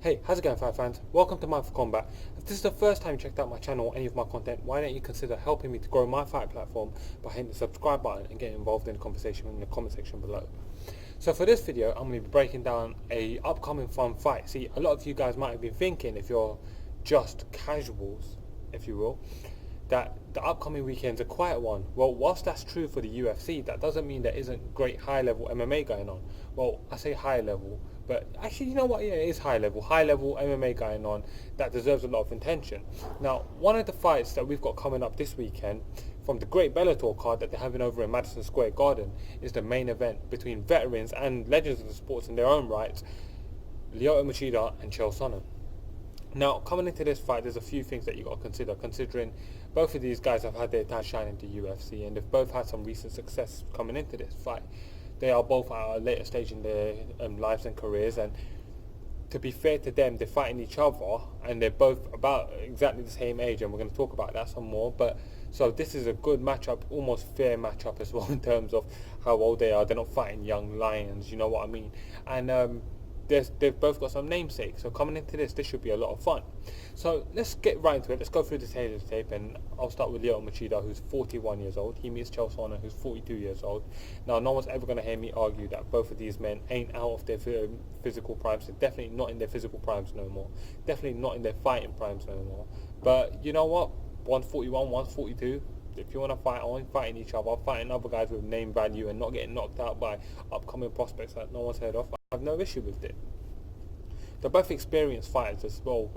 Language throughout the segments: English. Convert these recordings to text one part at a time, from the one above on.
Hey, how's it going, fight fans? Welcome to mindforcombat. If this is the first time you checked out my channel or any of my content, why don't you consider helping me to grow my fight platform by hitting the subscribe button and getting involved in the conversation in the comment section below. So for this video, I'm going to be breaking down a upcoming fun fight. See, a lot of you guys might have been thinking, if you're just casuals, if you will, that the upcoming weekend's a quiet one. Well, whilst that's true for the UFC, that doesn't mean there isn't great high-level MMA going on. Well, I say high level, but actually, you know what? Yeah, it is high level MMA going on that deserves a lot of attention. Now, one of the fights that we've got coming up this weekend from the great Bellator card that they're having over in Madison Square Garden is the main event between veterans and legends of the sports in their own rights, Lyoto Machida and Chael Sonnen. Now, coming into this fight, there's a few things that you got to consider, considering both of these guys have had their time shine in the UFC, and they've both had some recent success coming into this fight. They are both at a later stage in their lives and careers, and to be fair to them, they're fighting each other, and they're both about exactly the same age, and we're going to talk about that some more. But so this is a good matchup, almost fair matchup as well in terms of how old they are. They're not fighting young lions, you know what I mean? And they've both got some namesakes, so coming into this should be a lot of fun. So let's get right into it. Let's go through the tape, and I'll start with Lyoto Machida, who's 41 years old. He meets Chael Sonnen, who's 42 years old. Now, no one's ever going to hear me argue that both of these men ain't out of their physical primes. They're definitely not in their physical primes no more. Definitely not in their fighting primes no more. But you know what? One's 41, one's 42. If you want to fight on, fighting each other, fighting other guys with name value and not getting knocked out by upcoming prospects that no one's heard of, I have no issue with it. They're both experienced fighters as well.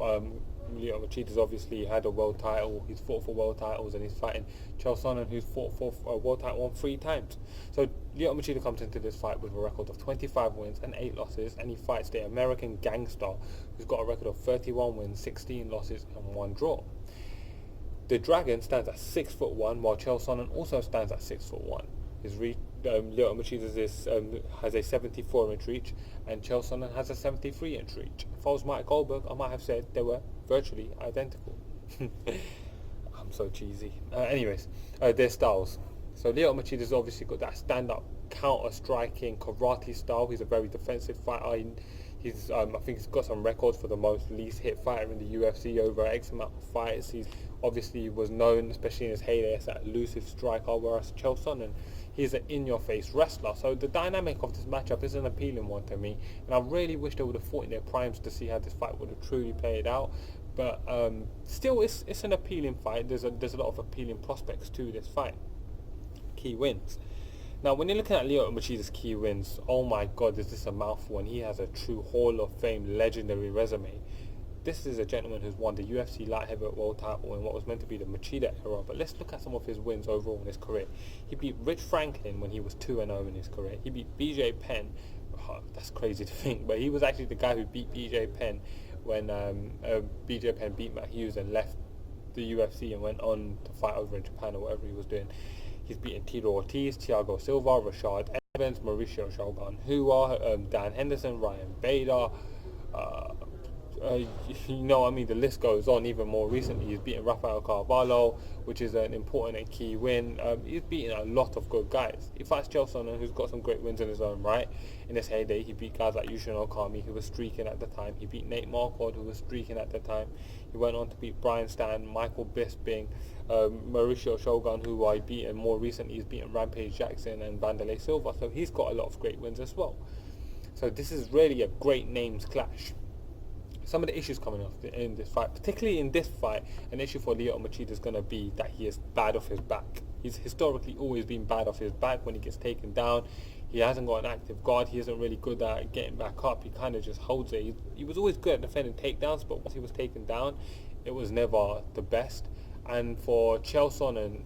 Lyoto Machida's obviously had a world title. He's fought for world titles, and he's fighting Chael Sonnen, who's fought for a world title 3 times. So Lyoto Machida comes into this fight with a record of 25 wins and 8 losses, and he fights the American gangster, who's got a record of 31 wins, 16 losses, and 1 draw. The Dragon stands at 6'1", while Chael Sonnen also stands at 6'1". His reach, Lyoto Machida has a 74-inch reach, and Chael Sonnen has a 73-inch reach. If I was Mike Goldberg, I might have said they were virtually identical. I'm so cheesy. Anyways, their styles. So Lyoto Machida's obviously got that stand-up, counter-striking karate style. He's a very defensive fighter. He's, I think he's got some records for the most least hit fighter in the UFC over X amount of fights. He's obviously was known, especially in his heyday, as that elusive striker, whereas Chael Sonnen, he's an in-your-face wrestler. So the dynamic of this matchup is an appealing one to me, and I really wish they would have fought in their primes to see how this fight would have truly played out. But still, it's an appealing fight. There's a lot of appealing prospects to this fight. Key wins. Now, when you're looking at Lyoto Machida's key wins, oh my God, is this a mouthful? And he has a true Hall of Fame legendary resume. This is a gentleman who's won the UFC light heavyweight world title in what was meant to be the Machida era. But let's look at some of his wins overall in his career. He beat Rich Franklin when he was 2-0 in his career. He beat BJ Penn. Oh, that's crazy to think, but he was actually the guy who beat BJ Penn when BJ Penn beat Matt Hughes and left the UFC and went on to fight over in Japan or whatever he was doing. He's beaten Tito Ortiz, Thiago Silva, Rashad Evans, Mauricio Shogun Hua, Dan Henderson, Ryan Bader. You know what I mean, the list goes on. Even more recently, he's beaten Rafael Carvalho, which is an important and key win. He's beaten a lot of good guys. He fights Chael Sonnen, who's got some great wins in his own right. In his heyday, he beat guys like Yushin Okami, who was streaking at the time. He beat Nate Marquardt, who was streaking at the time. He went on to beat Brian Stan, Michael Bisping, Mauricio Shogun, who I beat, and more recently he's beaten Rampage Jackson and Vanderlei Silva. So he's got a lot of great wins as well. So this is really a great names clash. Some of the issues coming off in this fight, particularly in this fight, an issue for Lyoto Machida is going to be that he is bad off his back. He's historically always been bad off his back when he gets taken down. He hasn't got an active guard. He isn't really good at getting back up. He kind of just holds it. He was always good at defending takedowns, but once he was taken down, it was never the best. And for Chael Sonnen,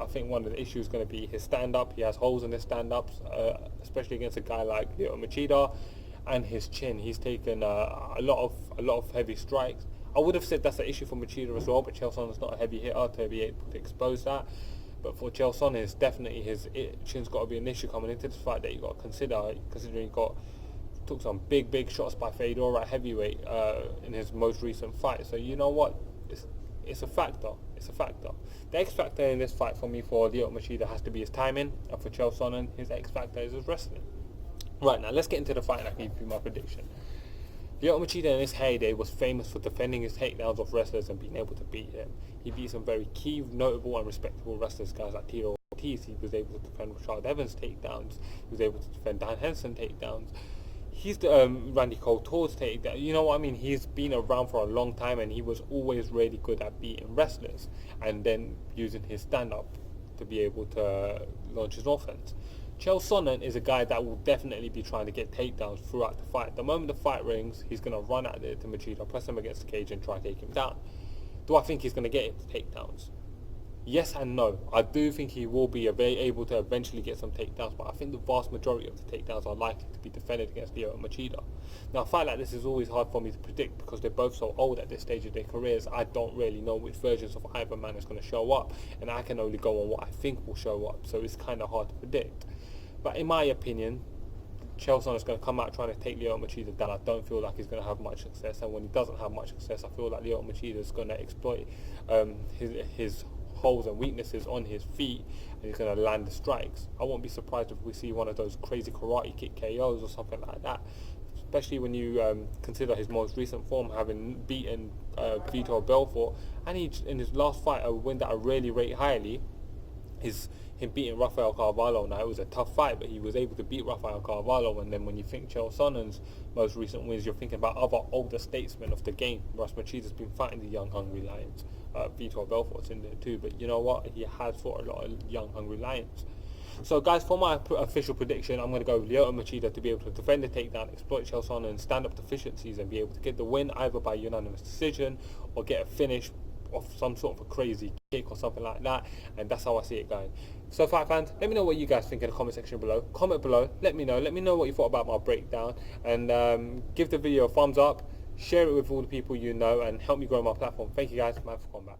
I think one of the issues is going to be his stand-up. He has holes in his stand-ups, especially against a guy like Lyoto Machida. And his chin, he's taken a lot of heavy strikes. I would have said that's an issue for Machida as well, but Chael Sonnen's not a heavy hitter to be able to expose that. But for Chael Sonnen, it's definitely his chin's got to be an issue coming into this fight that you got to consider, considering he took some big shots by Fedor at heavyweight in his most recent fight. So you know what, it's a factor. It's a factor. The X factor in this fight for me for Lyoto Machida has to be his timing, and for Chael Sonnen, his X factor is his wrestling. Right, now let's get into the fight and I can give you my prediction. Lyoto Machida in his heyday was famous for defending his takedowns of wrestlers and being able to beat him. He beat some very key, notable and respectable wrestlers, guys like Tito Ortiz. He was able to defend Charles Evans takedowns. He was able to defend Dan Henson takedowns. He's the Randy Couture's takedown. You know what I mean? He's been around for a long time, and he was always really good at beating wrestlers and then using his stand-up to be able to launch his offense. Chael Sonnen is a guy that will definitely be trying to get takedowns throughout the fight. The moment the fight rings, he's going to run at it to Machida, press him against the cage and try to take him down. Do I think he's going to get his takedowns? Yes and no. I do think he will be able to eventually get some takedowns, but I think the vast majority of the takedowns are likely to be defended against Lyoto Machida. Now, a fight like this is always hard for me to predict because they're both so old at this stage of their careers. I don't really know which versions of either man is going to show up, and I can only go on what I think will show up, so it's kind of hard to predict. But in my opinion, Chael Sonnen is going to come out trying to take Lyoto Machida down. I don't feel like he's going to have much success, and when he doesn't have much success, I feel like Lyoto Machida is going to exploit his holes and weaknesses on his feet, and he's going to land the strikes. I won't be surprised if we see one of those crazy karate kick KOs or something like that, especially when you consider his most recent form, having beaten Vitor Belfort, and he, in his last fight, a win that I really rate highly, is him beating Rafael Carvalho. Now, it was a tough fight, but he was able to beat Rafael Carvalho. And then when you think Chael Sonnen's most recent wins, you're thinking about other older statesmen of the game. Russ Machida's been fighting the young hungry lions. Vitor Belfort's in there too, but you know what? He has fought a lot of young hungry lions. So guys, for my official prediction, I'm going to go with Lyoto Machida to be able to defend the takedown, exploit Chael Sonnen and stand-up deficiencies, and be able to get the win either by unanimous decision or get a finish off some sort of a crazy kick or something like that. And that's how I see it going. So fight fans, let me know what you guys think in the comment section below. Comment below, let me know what you thought about my breakdown, and give the video a thumbs up, share it with all the people you know, and help me grow my platform. Thank you guys, Man for Combat.